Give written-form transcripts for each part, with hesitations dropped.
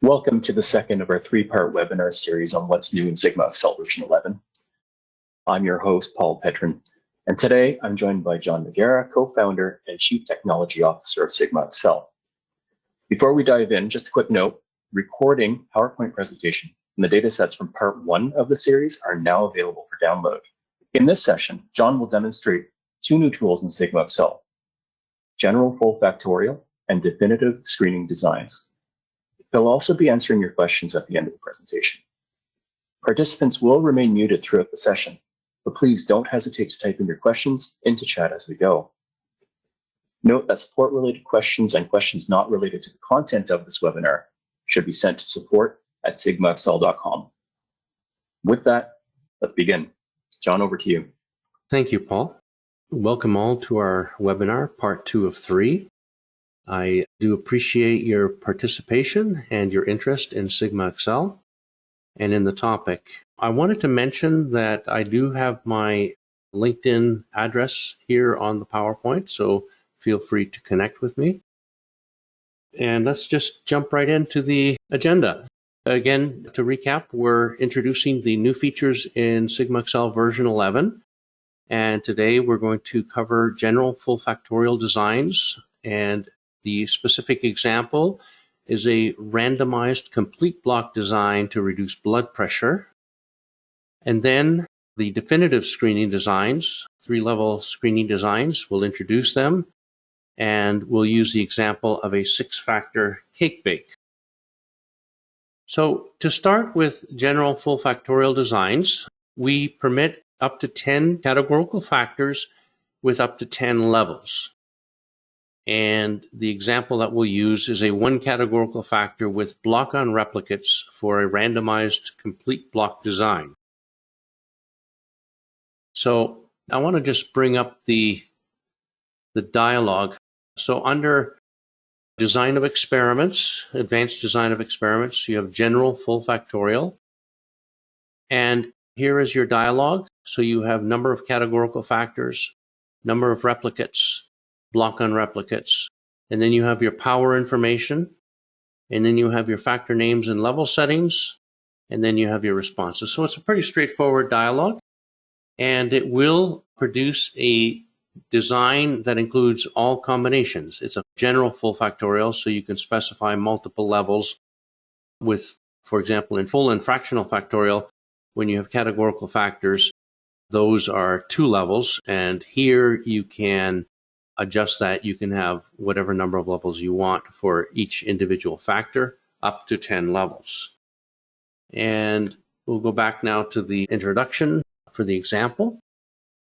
Welcome to the second of our three-part webinar series on what's new in SigmaXL version 11. I'm your host, Paul Petrin, and today I'm joined by John Noguera, co-founder and chief technology officer of SigmaXL. Before we dive in, just a quick note, recording PowerPoint presentation and the datasets from part one of the series are now available for download. In this session, John will demonstrate two new tools in SigmaXL, general full factorial and definitive screening designs. He'll also be answering your questions at the end of the presentation. Participants will remain muted throughout the session, but please don't hesitate to type in your questions into chat as we go. Note that support-related questions and questions not related to the content of this webinar should be sent to support@sigmaxl.com. With that, let's begin. John, over to you. Thank you, Paul. Welcome all to our webinar, part 2 of 3. I do appreciate your participation and your interest in SigmaXL and in the topic. I wanted to mention that I do have my LinkedIn address here on the PowerPoint, so feel free to connect with me. And let's just jump right into the agenda. Again, to recap, we're introducing the new features in SigmaXL version 11. And today we're going to cover general full factorial designs, and the specific example is a randomized complete block design to reduce blood pressure. And then the definitive screening designs, 3-level screening designs, we'll introduce them, and we'll use the example of a 6-factor cake bake. So to start with general full factorial designs, we permit up to 10 categorical factors with up to 10 levels. And the example that we'll use is a 1 categorical factor with block-on replicates for a randomized complete block design. So I want to just bring up the dialogue. So under design of experiments, advanced design of experiments, you have general full factorial. And here is your dialogue. So you have number of categorical factors, number of replicates, block-on replicates, and then you have your power information, and then you have your factor names and level settings, and then you have your responses. So it's a pretty straightforward dialogue, and it will produce a design that includes all combinations. It's a general full factorial, so you can specify multiple levels with, for example, in full and fractional factorial, when you have categorical factors, those are 2 levels, and here you can adjust that. You can have whatever number of levels you want for each individual factor, up to 10 levels. And we'll go back now to the introduction for the example.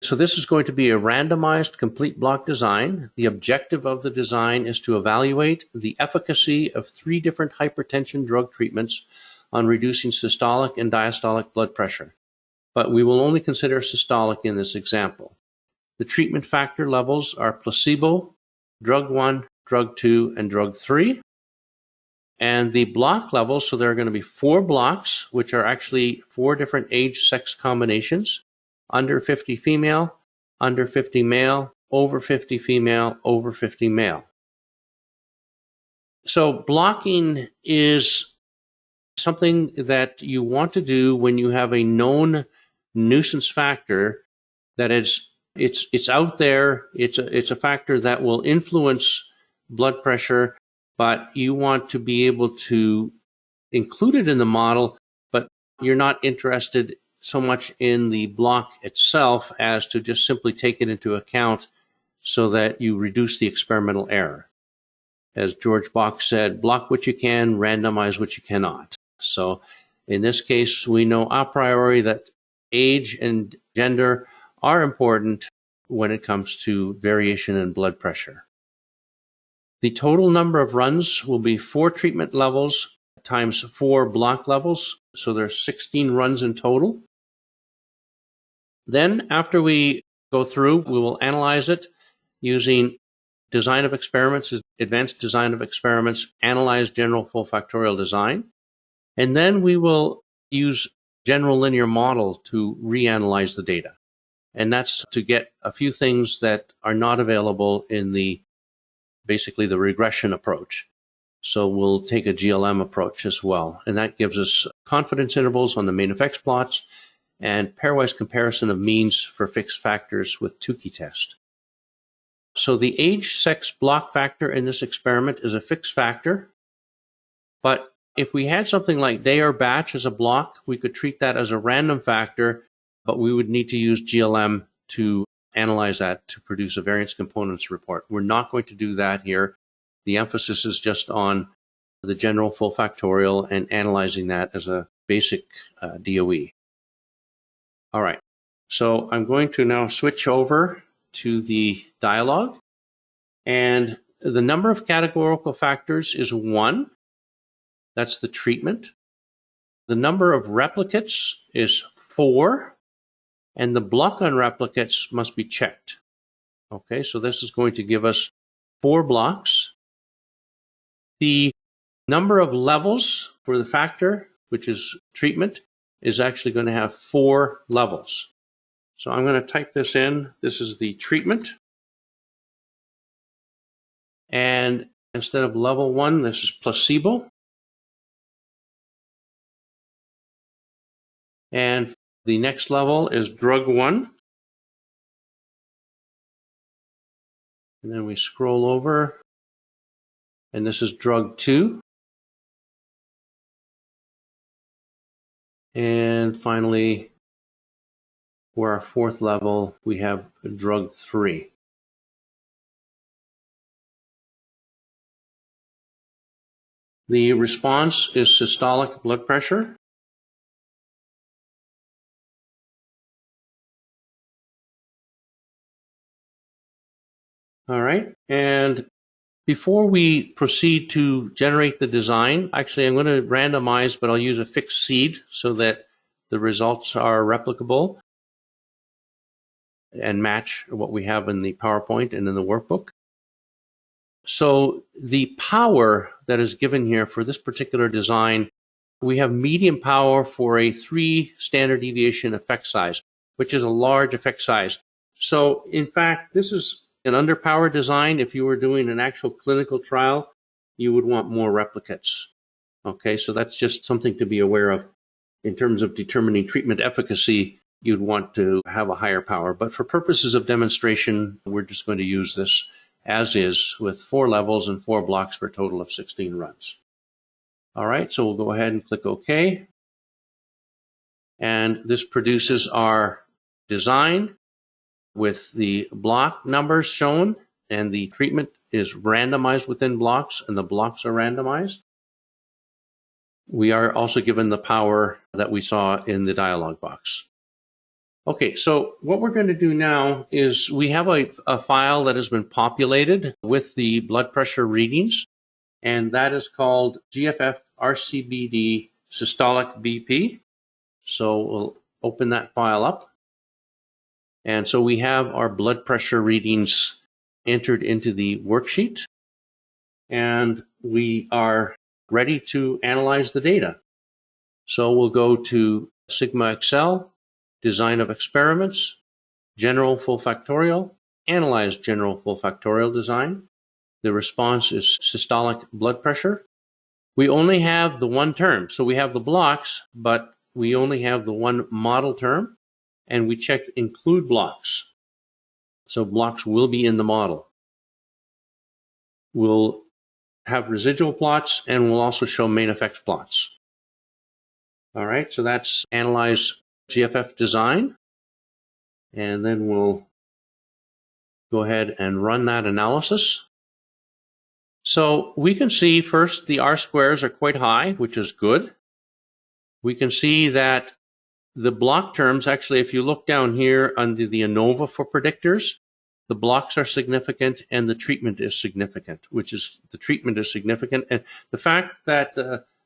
So this is going to be a randomized complete block design. The objective of the design is to evaluate the efficacy of 3 different hypertension drug treatments on reducing systolic and diastolic blood pressure. But we will only consider systolic in this example. The treatment factor levels are placebo, drug 1, drug 2, and drug 3. And the block levels, so there are going to be 4 blocks, which are actually 4 different age-sex combinations: under 50 female, under 50 male, over 50 female, over 50 male. So blocking is something that you want to do when you have a known nuisance factor that is it's out there. It's a factor that will influence blood pressure, but you want to be able to include it in the model, but you're not interested so much in the block itself as to just simply take it into account so that you reduce the experimental error. As George Bach said, block what you can, randomize what you cannot. So in this case, we know a priori that age and gender are important when it comes to variation in blood pressure. The total number of runs will be 4 treatment levels times 4 block levels, so there's 16 runs in total. Then after we go through, we will analyze it using design of experiments, advanced design of experiments, analyze general full factorial design, and then we will use general linear model to reanalyze the data. And that's to get a few things that are not available in basically the regression approach. So we'll take a GLM approach as well. And that gives us confidence intervals on the main effects plots and pairwise comparison of means for fixed factors with Tukey test. So the age-sex block factor in this experiment is a fixed factor, but if we had something like day or batch as a block, we could treat that as a random factor, but we would need to use GLM to analyze that to produce a variance components report. We're not going to do that here. The emphasis is just on the general full factorial and analyzing that as a basic DOE. All right, so I'm going to now switch over to the dialog, and the number of categorical factors is 1. That's the treatment. The number of replicates is 4, and the block on replicates must be checked. Okay, so this is going to give us 4 blocks. The number of levels for the factor, which is treatment, is actually going to have 4 levels. So I'm going to type this in. This is the treatment. And instead of level 1, this is placebo. And the next level is drug 1. And then we scroll over, and this is drug 2. And finally, for our 4th level, we have drug 3. The response is systolic blood pressure. All right, and before we proceed to generate the design, actually I'm going to randomize, but I'll use a fixed seed so that the results are replicable and match what we have in the PowerPoint and in the workbook. So the power that is given here for this particular design, we have medium power for a 3 standard deviation effect size, which is a large effect size. So in fact, this is an underpowered design. If you were doing an actual clinical trial, you would want more replicates. Okay, so that's just something to be aware of. In terms of determining treatment efficacy, you'd want to have a higher power. But for purposes of demonstration, we're just going to use this as is with 4 levels and 4 blocks for a total of 16 runs. All right, so we'll go ahead and click OK. And this produces our design with the block numbers shown, and the treatment is randomized within blocks, and the blocks are randomized. We are also given the power that we saw in the dialog box. Okay, so what we're going to do now is we have a file that has been populated with the blood pressure readings, and that is called GFF RCBD systolic BP. So we'll open that file up. And so we have our blood pressure readings entered into the worksheet, and we are ready to analyze the data. So we'll go to SigmaXL, Design of Experiments, General Full Factorial, Analyze General Full Factorial Design. The response is systolic blood pressure. We only have the 1 term. So we have the blocks, but we only have the 1 model term. And we checked include blocks. So blocks will be in the model. We'll have residual plots, and we'll also show main effects plots. All right, so that's analyze GFF design. And then we'll go ahead and run that analysis. So we can see first the R-squares are quite high, which is good. We can see that the block terms, actually, if you look down here under the ANOVA for predictors, the blocks are significant and the treatment is significant, which is the treatment is significant. And the fact that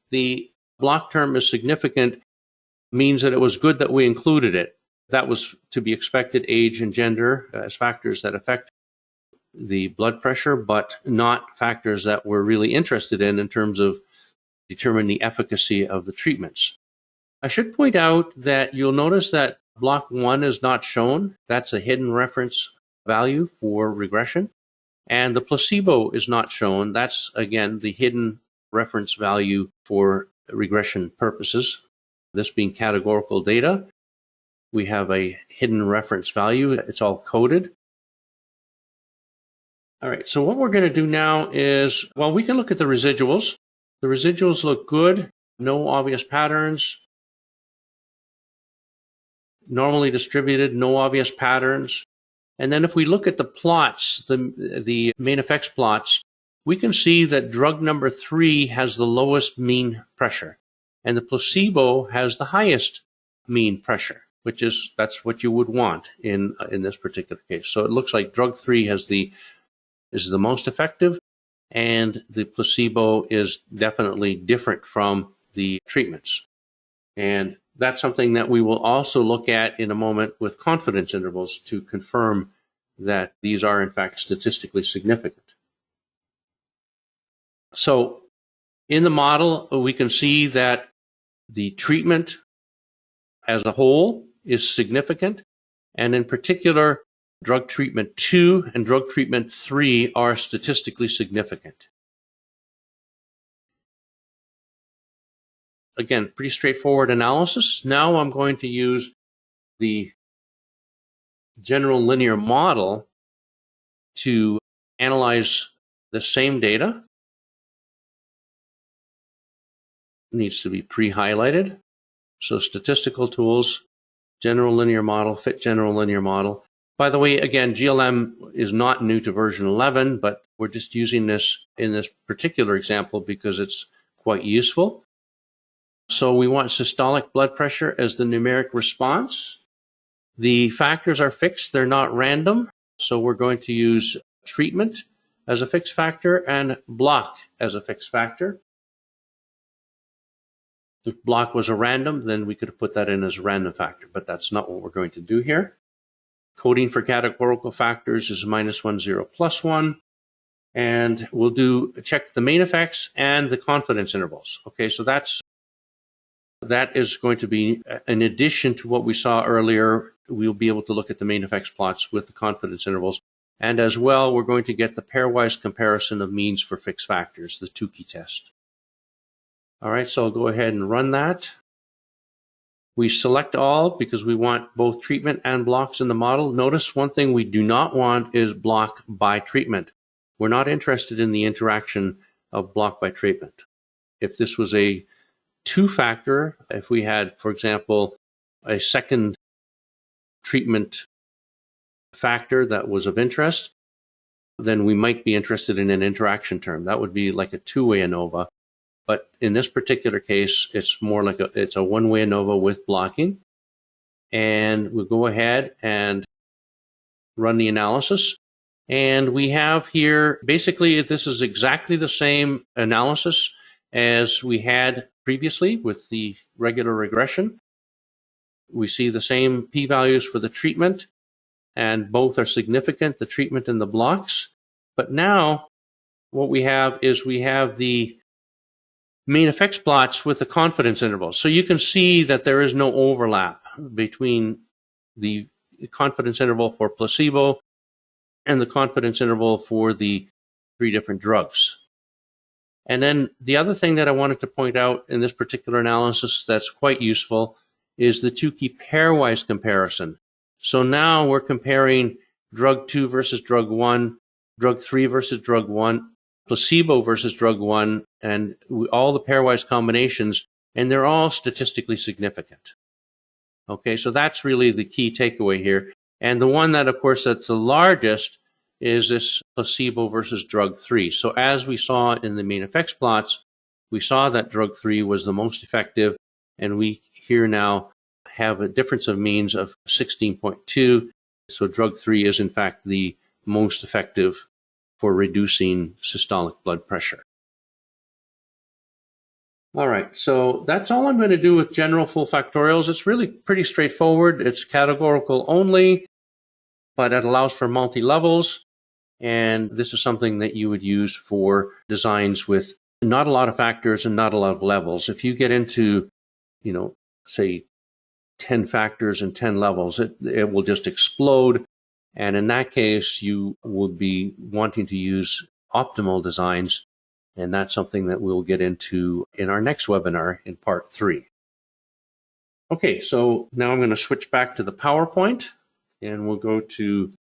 the block term is significant means that it was good that we included it. That was to be expected, age and gender as factors that affect the blood pressure, but not factors that we're really interested in terms of determining the efficacy of the treatments. I should point out that you'll notice that block 1 is not shown. That's a hidden reference value for regression. And the placebo is not shown. That's, again, the hidden reference value for regression purposes. This being categorical data, we have a hidden reference value. It's all coded. All right, so what we're going to do now is, well, we can look at the residuals. The residuals look good, no obvious patterns, normally distributed, no obvious patterns. And then if we look at the plots, the main effects plots, we can see that drug number 3 has the lowest mean pressure, and the placebo has the highest mean pressure, that's what you would want in this particular case. So it looks like drug 3 is the most effective, and the placebo is definitely different from the treatments. And that's something that we will also look at in a moment with confidence intervals to confirm that these are in fact statistically significant. So in the model, we can see that the treatment as a whole is significant, and in particular, drug treatment 2 and drug treatment 3 are statistically significant. Again, pretty straightforward analysis. Now I'm going to use the general linear model to analyze the same data. It needs to be pre-highlighted. So statistical tools, general linear model, fit general linear model. By the way, again, GLM is not new to version 11, but we're just using this in this particular example because it's quite useful. So we want systolic blood pressure as the numeric response. The factors are fixed, they're not random. So we're going to use treatment as a fixed factor and block as a fixed factor. If block was a random, then we could have put that in as a random factor, but that's not what we're going to do here. Coding for categorical factors is -1, 0, +1. And we'll check the main effects and the confidence intervals. Okay, so that is going to be, in addition to what we saw earlier, we'll be able to look at the main effects plots with the confidence intervals. And as well, we're going to get the pairwise comparison of means for fixed factors, the Tukey test. All right, so I'll go ahead and run that. We select all because we want both treatment and blocks in the model. Notice one thing we do not want is block by treatment. We're not interested in the interaction of block by treatment. If this was a 2-factor, if we had, for example, a second treatment factor that was of interest, then we might be interested in an interaction term. That would be like a 2-way ANOVA. But in this particular case, it's more like it's a 1-way ANOVA with blocking. And we'll go ahead and run the analysis. And we have here, basically, this is exactly the same analysis as we had previously with the regular regression. We see the same p-values for the treatment, and both are significant, the treatment and the blocks. But now what we have is we have the main effects plots with the confidence intervals. So you can see that there is no overlap between the confidence interval for placebo and the confidence interval for the 3 different drugs. And then the other thing that I wanted to point out in this particular analysis that's quite useful is the Tukey pairwise comparison. So now we're comparing drug 2 versus drug 1, drug 3 versus drug 1, placebo versus drug 1, and all the pairwise combinations, and they're all statistically significant. Okay, so that's really the key takeaway here. And the one that, of course, that's the largest is this placebo versus drug 3. So as we saw in the main effects plots, we saw that drug 3 was the most effective, and we here now have a difference of means of 16.2. So drug 3 is in fact the most effective for reducing systolic blood pressure. All right, so that's all I'm going to do with general full factorials. It's really pretty straightforward. It's categorical only, but it allows for multi-levels. And this is something that you would use for designs with not a lot of factors and not a lot of levels. If you get into, say 10 factors and 10 levels, it will just explode. And in that case, you would be wanting to use optimal designs And that's something that we'll get into in our next webinar in part 3. Okay, so now I'm going to switch back to the PowerPoint, and we'll go to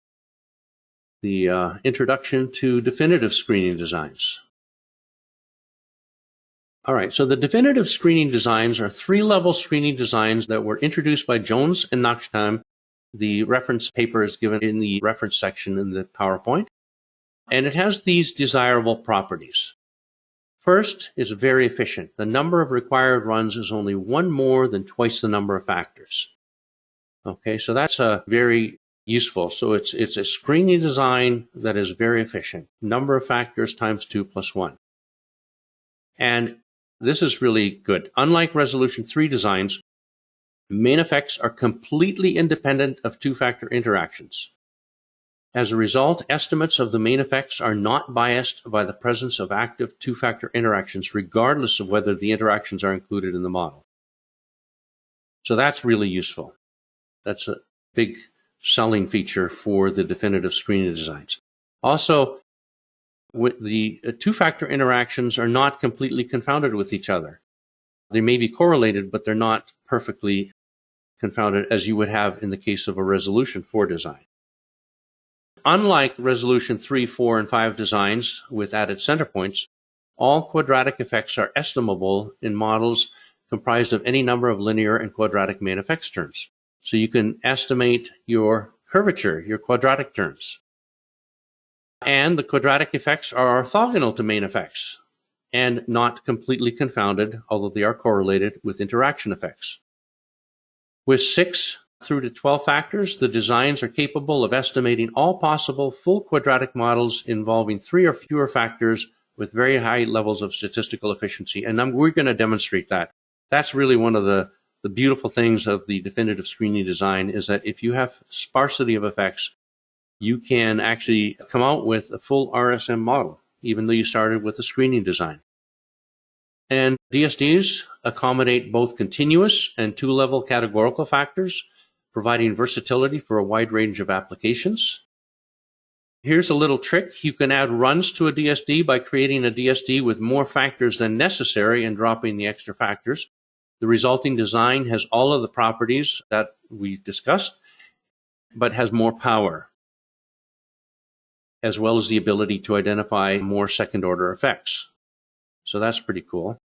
the introduction to definitive screening designs. All right, so the definitive screening designs are 3-level screening designs that were introduced by Jones and Nachtsheim. The reference paper is given in the reference section in the PowerPoint, and it has these desirable properties. First, it's very efficient. The number of required runs is only one more than twice the number of factors. Okay, so that's very useful. So it's a screening design that is very efficient. Number of factors times 2 plus 1. And this is really good. Unlike resolution 3 designs, main effects are completely independent of two-factor interactions. As a result, estimates of the main effects are not biased by the presence of active two-factor interactions, regardless of whether the interactions are included in the model. So that's really useful. That's a big selling feature for the definitive screening designs. Also, with the two-factor interactions are not completely confounded with each other. They may be correlated, but they're not perfectly confounded as you would have in the case of a resolution 4 design. Unlike resolution 3, 4, and 5 designs with added center points, all quadratic effects are estimable in models comprised of any number of linear and quadratic main effects terms. So you can estimate your curvature, your quadratic terms. And the quadratic effects are orthogonal to main effects and not completely confounded, although they are correlated with interaction effects. With 6 through to 12 factors, the designs are capable of estimating all possible full quadratic models involving 3 or fewer factors with very high levels of statistical efficiency. And we're going to demonstrate that. That's really one of the beautiful things of the definitive screening design, is that if you have sparsity of effects, you can actually come out with a full RSM model, even though you started with a screening design. And DSDs accommodate both continuous and 2-level categorical factors, providing versatility for a wide range of applications. Here's a little trick. You can add runs to a DSD by creating a DSD with more factors than necessary and dropping the extra factors. The resulting design has all of the properties that we discussed, but has more power, as well as the ability to identify more second-order effects. So that's pretty cool.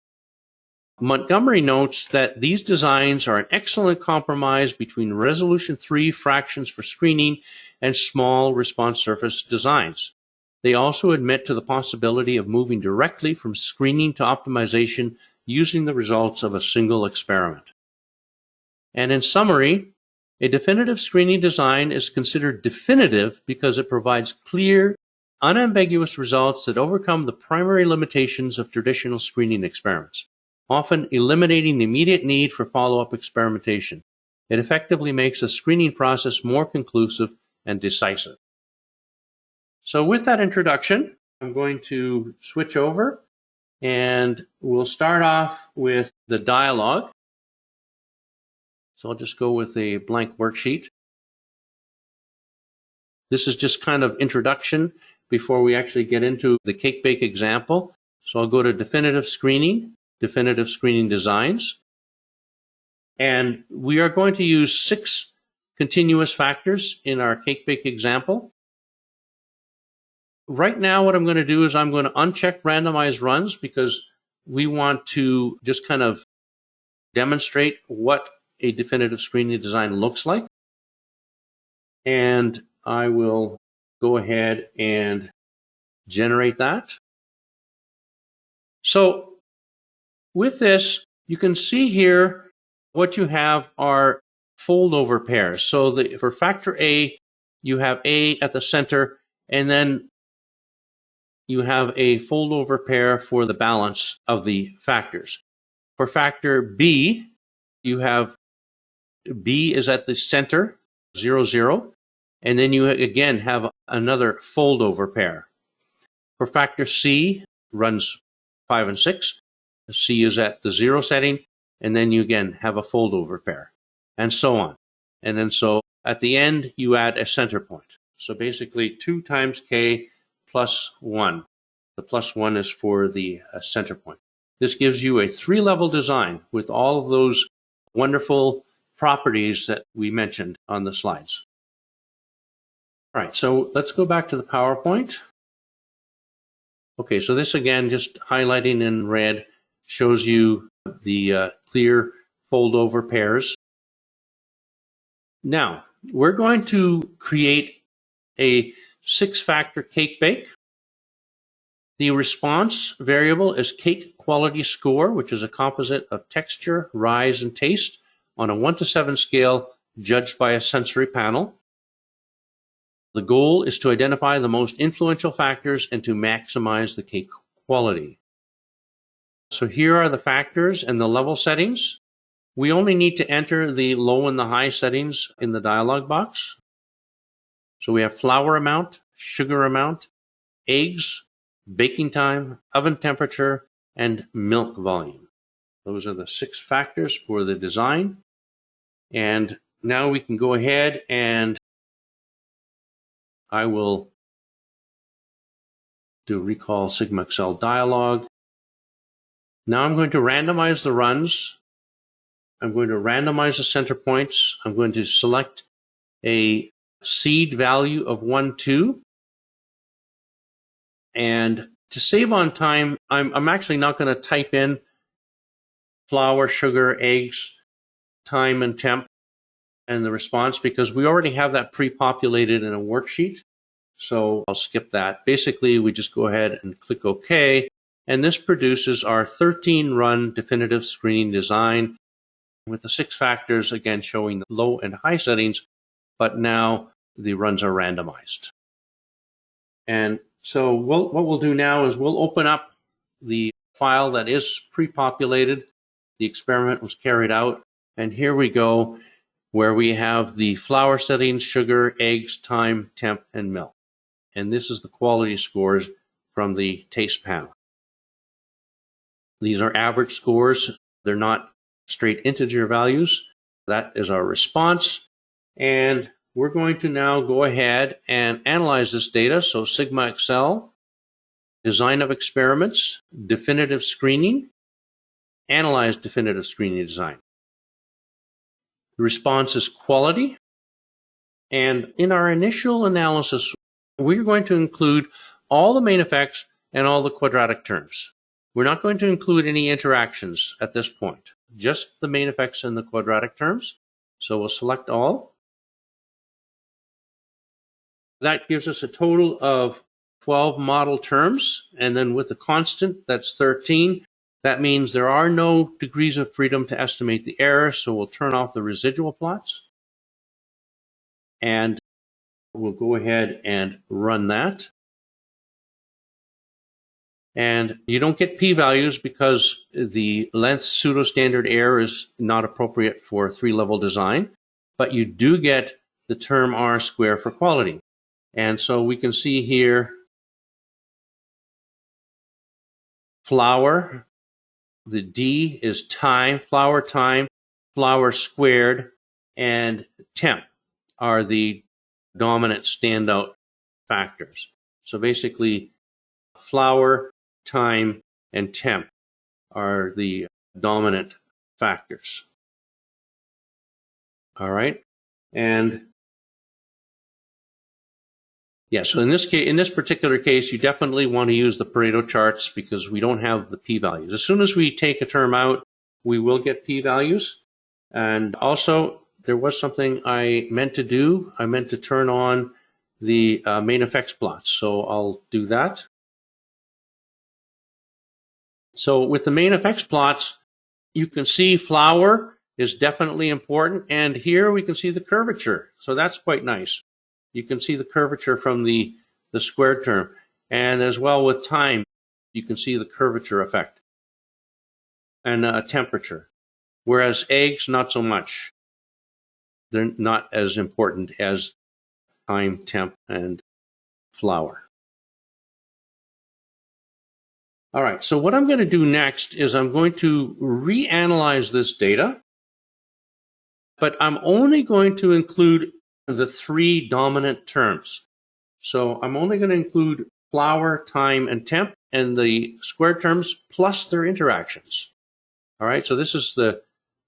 Montgomery notes that these designs are an excellent compromise between resolution 3 fractions for screening and small response surface designs. They also admit to the possibility of moving directly from screening to optimization using the results of a single experiment. And in summary, a definitive screening design is considered definitive because it provides clear, unambiguous results that overcome the primary limitations of traditional screening experiments, often eliminating the immediate need for follow-up experimentation. It effectively makes the screening process more conclusive and decisive. So with that introduction, I'm going to switch over and we'll start off with the dialogue. So I'll just go with a blank worksheet. This is just kind of introduction before we actually get into the cake bake example. So I'll go to definitive screening designs. And we are going to use 6 continuous factors in our cake bake example. Right now, what I'm going to do is I'm going to uncheck randomized runs because we want to just kind of demonstrate what a definitive screening design looks like. And I will go ahead and generate that. So with this, you can see here what you have are fold-over pairs. So for factor A, you have A at the center, and then you have a fold-over pair for the balance of the factors. For factor B, you have B is at the center, 0, 0, and then you again have another fold-over pair. For factor C, runs 5 and 6, C is at the 0 setting, and then you again have a fold-over pair, and so on. And then so at the end, you add a center point. So basically 2 times K plus 1. The +1 is for the center point. This gives you a 3-level design with all of those wonderful properties that we mentioned on the slides. All right, so let's go back to the PowerPoint. Okay, so this again, just highlighting in red, shows you the clear fold-over pairs. Now, we're going to create a 6-factor cake bake. The response variable is cake quality score, which is a composite of texture, rise, and taste on a 1 to 7 scale judged by a sensory panel. The goal is to identify the most influential factors and to maximize the cake quality. So here are the factors and the level settings. We only need to enter the low and the high settings in the dialog box. So we have flour amount, sugar amount, eggs, baking time, oven temperature, and milk volume. Those are the 6 factors for the design. And now we can go ahead and I will do recall SigmaXL dialog. Now I'm going to randomize the runs. I'm going to randomize the center points. I'm going to select a seed value of 1, 2. And to save on time, I'm actually not going to type in flour, sugar, eggs, time, and temp and the response because we already have that pre-populated in a worksheet. So I'll skip that. Basically, we just go ahead and click OK. And this produces our 13-run definitive screening design with the 6 factors, again, showing the low and high settings, but now the runs are randomized. And so what we'll do now is we'll open up the file that is pre-populated. The experiment was carried out. And here we go, where we have the flour settings, sugar, eggs, time, temp, and milk. And this is the quality scores from the taste panel. These are average scores. They're not straight integer values. That is our response. And we're going to now go ahead and analyze this data. So SigmaXL, design of experiments, definitive screening, analyze definitive screening design. The response is quality. And in our initial analysis, we're going to include all the main effects and all the quadratic terms. We're not going to include any interactions at this point, just the main effects and the quadratic terms. So we'll select all. That gives us a total of 12 model terms. And then with the constant, that's 13. That means there are no degrees of freedom to estimate the error. So we'll turn off the residual plots. And we'll go ahead and run that. And you don't get p-values because the length pseudo-standard error is not appropriate for 3-level design, but you do get the term R square for quality. And so we can see here flour, the D is time, flour squared, and temp are the dominant standout factors. So basically flour, time, and temp are the dominant factors. All right. And yeah, so in this particular case, you definitely want to use the Pareto charts because we don't have the p-values. As soon as we take a term out, we will get p-values. And also, there was something I meant to do. I meant to turn on the main effects plots. So I'll do that. So with the main effects plots, you can see flour is definitely important. And here we can see the curvature. So that's quite nice. You can see the curvature from the squared term. And as well with time, you can see the curvature effect. And temperature. Whereas eggs, not so much. They're not as important as time, temp, and flour. All right, so what I'm going to do next is I'm going to reanalyze this data, but I'm only going to include the 3 dominant terms. So I'm only going to include flower, time, and temp, and the squared terms plus their interactions. All right, so this is the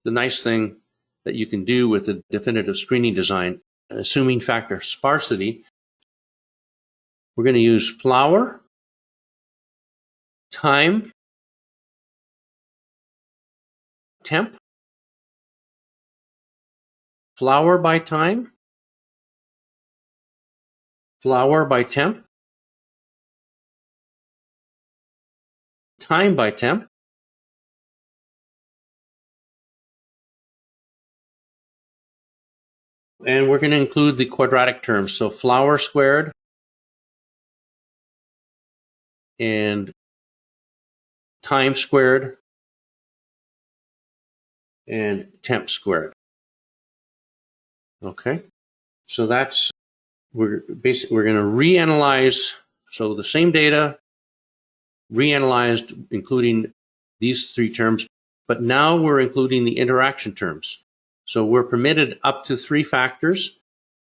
nice thing that you can do with the definitive screening design. Assuming factor sparsity, we're going to use flower, time, temp, flower by time, flower by temp, time by temp, and we're going to include the quadratic terms. So flower squared and time squared and temp squared. Okay, so that's, we're going to reanalyze. So the same data reanalyzed, including these three terms, but now we're including the interaction terms. So we're permitted up to 3 factors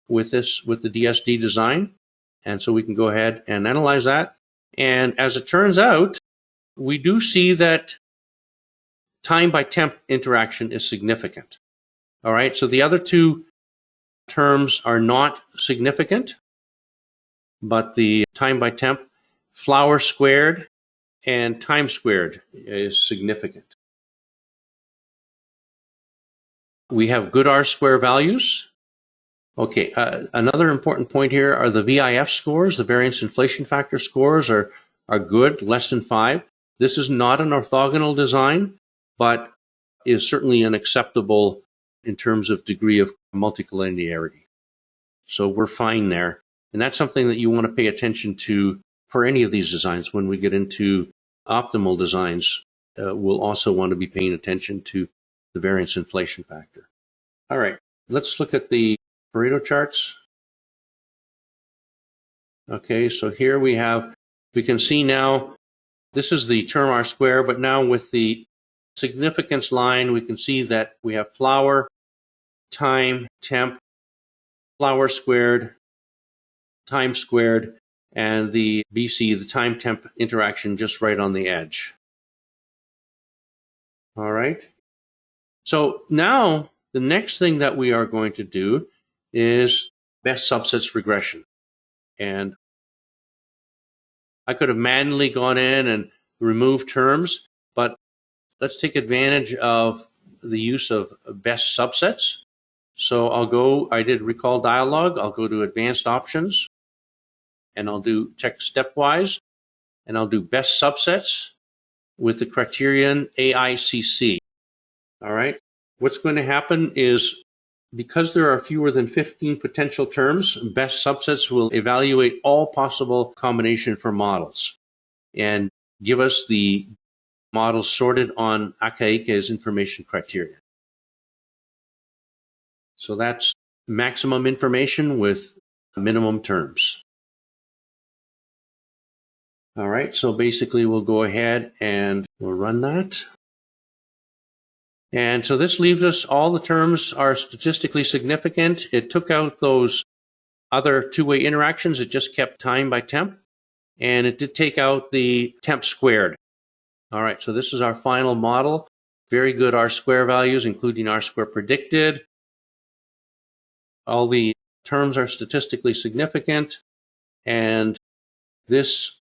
with the DSD design. And so we can go ahead and analyze that. And as it turns out, we do see that time by temp interaction is significant. All right, so the other 2 terms are not significant, but the time by temp, flower squared, and time squared is significant. We have good R-square values. Okay, another important point here are the VIF scores. The variance inflation factor scores are good, less than 5. This is not an orthogonal design, but is certainly unacceptable in terms of degree of multicollinearity. So we're fine there. And that's something that you want to pay attention to for any of these designs. When we get into optimal designs, we'll also want to be paying attention to the variance inflation factor. All right, let's look at the Pareto charts. Okay, so here we can see now, this is the term R square, but now with the significance line, we can see that we have flower, time, temp, flower squared, time squared, and the BC, the time temp interaction, just right on the edge. All right. So now the next thing that we are going to do is best subsets regression. And I could have manually gone in and removed terms, but let's take advantage of the use of best subsets. So I did recall dialog, I'll go to advanced options, and I'll do check stepwise, and I'll do best subsets with the criterion AICC. All right. What's going to happen is, because there are fewer than 15 potential terms, best subsets will evaluate all possible combination for models and give us the models sorted on Akaike's information criteria. So that's maximum information with minimum terms. All right, so basically we'll go ahead and we'll run that. And so this leaves us, all the terms are statistically significant. It took out those other two-way interactions. It just kept time by temp. And it did take out the temp squared. All right, so this is our final model. Very good R-square values, including R-square predicted. All the terms are statistically significant. And this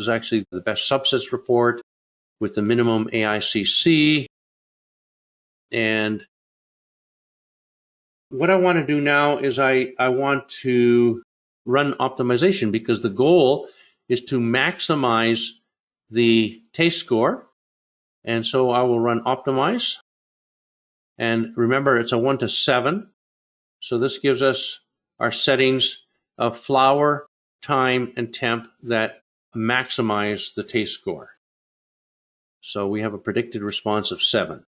is actually the best subsets report with the minimum AICC. And what I want to do now is I want to run optimization, because the goal is to maximize the taste score. And so I will run optimize. And remember, it's a 1 to 7. So this gives us our settings of flower, time, and temp that maximize the taste score. So we have a predicted response of 7.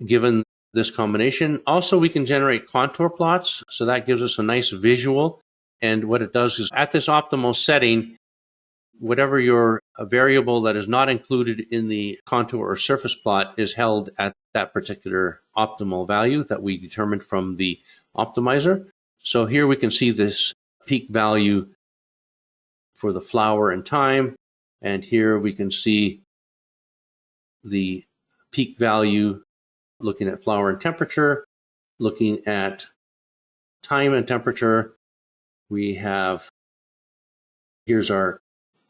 Given this combination, also we can generate contour plots. So that gives us a nice visual. And what it does is, at this optimal setting, whatever your variable that is not included in the contour or surface plot is held at that particular optimal value that we determined from the optimizer. So here we can see this peak value for the flower and time. And here we can see the peak value looking at flower and temperature, looking at time and temperature. We have, here's our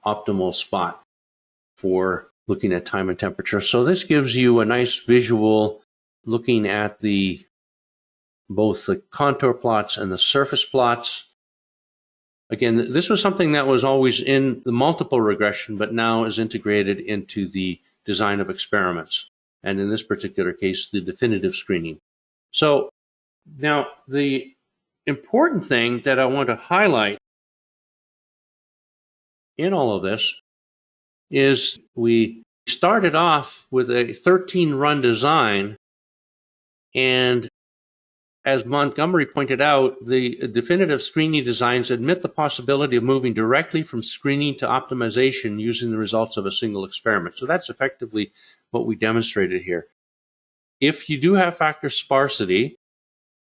optimal spot for looking at time and temperature. So this gives you a nice visual looking at both the contour plots and the surface plots. Again, this was something that was always in the multiple regression, but now is integrated into the design of experiments, and in this particular case, the definitive screening. So now the important thing that I want to highlight in all of this is we started off with a 13-run design, and as Montgomery pointed out, the definitive screening designs admit the possibility of moving directly from screening to optimization using the results of a single experiment. So that's effectively what we demonstrated here. If you do have factor sparsity,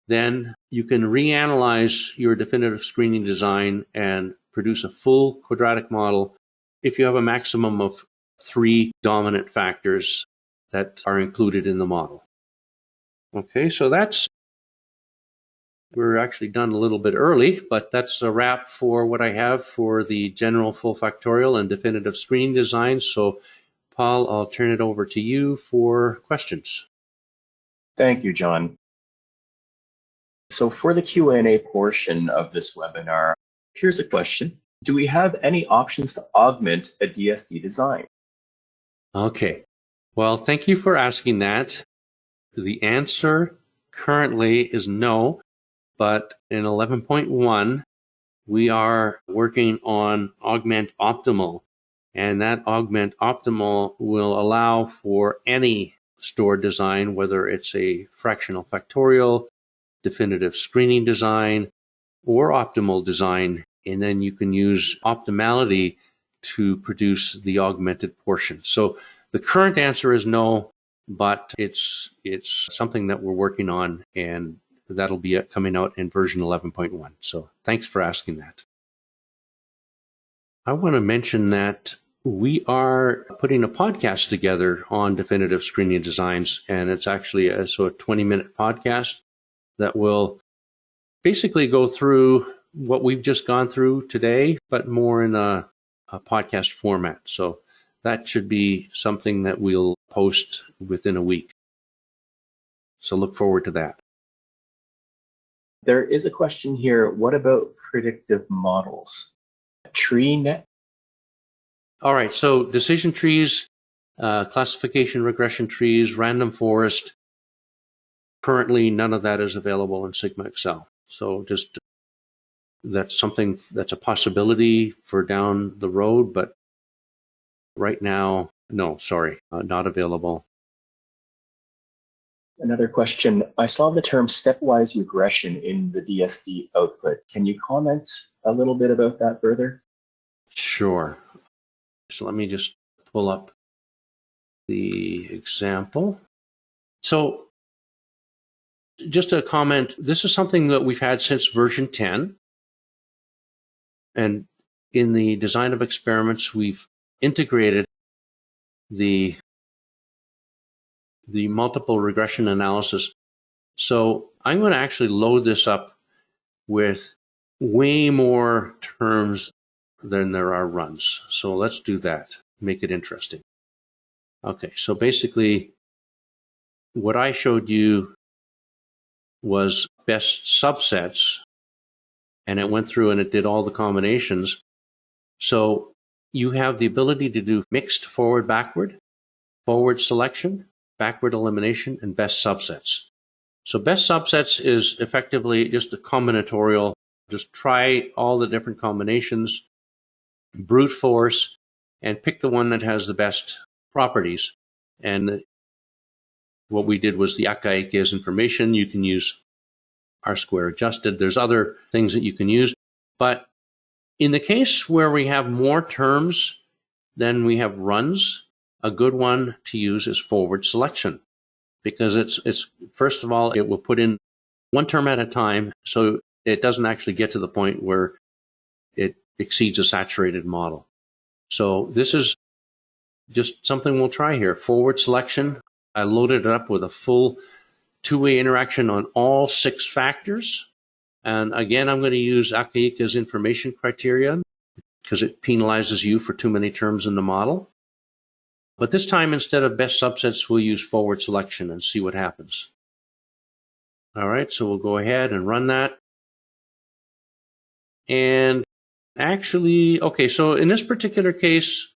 then you can reanalyze your definitive screening design and produce a full quadratic model if you have a maximum of 3 dominant factors that are included in the model. Okay, so we're actually done a little bit early, but that's a wrap for what I have for the general full factorial and definitive screening design. So, Paul, I'll turn it over to you for questions. Thank you, John. So for the Q&A portion of this webinar, here's a question. Do we have any options to augment a DSD design? Okay, well, thank you for asking that. The answer currently is no. But in 11.1, we are working on Augment Optimal, and that Augment Optimal will allow for any stored design, whether it's a fractional factorial, definitive screening design, or optimal design, and then you can use optimality to produce the augmented portion. So the current answer is no, but it's something that we're working on, and that'll be coming out in version 11.1. So thanks for asking that. I want to mention that we are putting a podcast together on definitive screening designs, and it's actually a 20-minute podcast that will basically go through what we've just gone through today, but more in a podcast format. So that should be something that we'll post within a week. So look forward to that. There is a question here. What about predictive models? TreeNet? All right, so decision trees, classification regression trees, random forest. Currently, none of that is available in SigmaXL. So just that's something that's a possibility for down the road, but right now, no, sorry, not available. Another question. I saw the term stepwise regression in the DSD output. Can you comment a little bit about that further? Sure. So let me just pull up the example. So just a comment, this is something that we've had since version 10. And in the design of experiments, we've integrated the multiple regression analysis. So I'm going to actually load this up with way more terms than there are runs. So let's do that, make it interesting. Okay, so basically what I showed you was best subsets, and it went through and it did all the combinations. So you have the ability to do mixed forward-backward, forward selection, backward elimination, and best subsets. So best subsets is effectively just a combinatorial, just try all the different combinations, brute force, and pick the one that has the best properties. And what we did was the Aka-Ike's information. You can use R-square adjusted. There's other things that you can use. But in the case where we have more terms than we have runs, a good one to use is forward selection, because it's first of all, it will put in one term at a time, so it doesn't actually get to the point where it exceeds a saturated model. So this is just something we'll try here. Forward selection. I loaded it up with a full two-way interaction on all 6 factors. And again, I'm going to use Akaika's information criterion because it penalizes you for too many terms in the model. But this time, instead of best subsets, we'll use forward selection and see what happens. All right, so we'll go ahead and run that. And actually, okay, so in this particular case,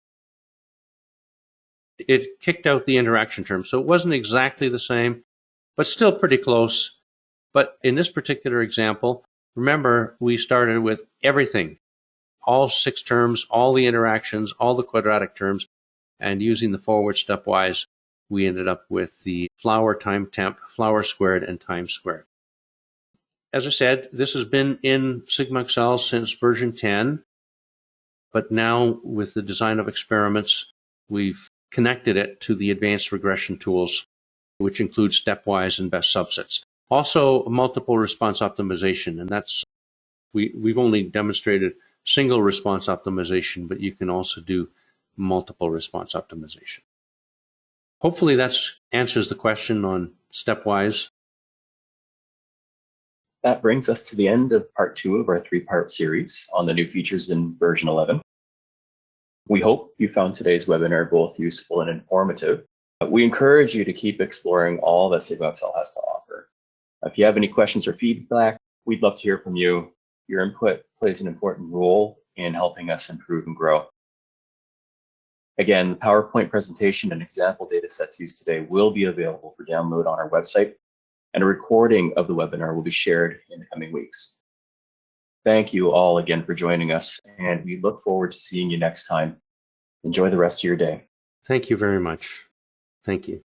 it kicked out the interaction term. So it wasn't exactly the same, but still pretty close. But in this particular example, remember, we started with everything, all 6 terms, all the interactions, all the quadratic terms, and using the forward stepwise, we ended up with the flower time temp, flower squared, and time squared. As I said, this has been in SigmaXL since version 10, but now with the design of experiments, we've connected it to the advanced regression tools, which include stepwise and best subsets. Also, multiple response optimization, and that's we've only demonstrated single response optimization, but you can also do multiple response optimization. Hopefully that answers the question on stepwise. That brings us to the end of part 2 of our 3-part series on the new features in version 11. We hope you found today's webinar both useful and informative. We encourage you to keep exploring all that SigmaXL has to offer. If you have any questions or feedback, we'd love to hear from you. Your input plays an important role in helping us improve and grow. Again, the PowerPoint presentation and example data sets used today will be available for download on our website, and a recording of the webinar will be shared in the coming weeks. Thank you all again for joining us, and we look forward to seeing you next time. Enjoy the rest of your day. Thank you very much. Thank you.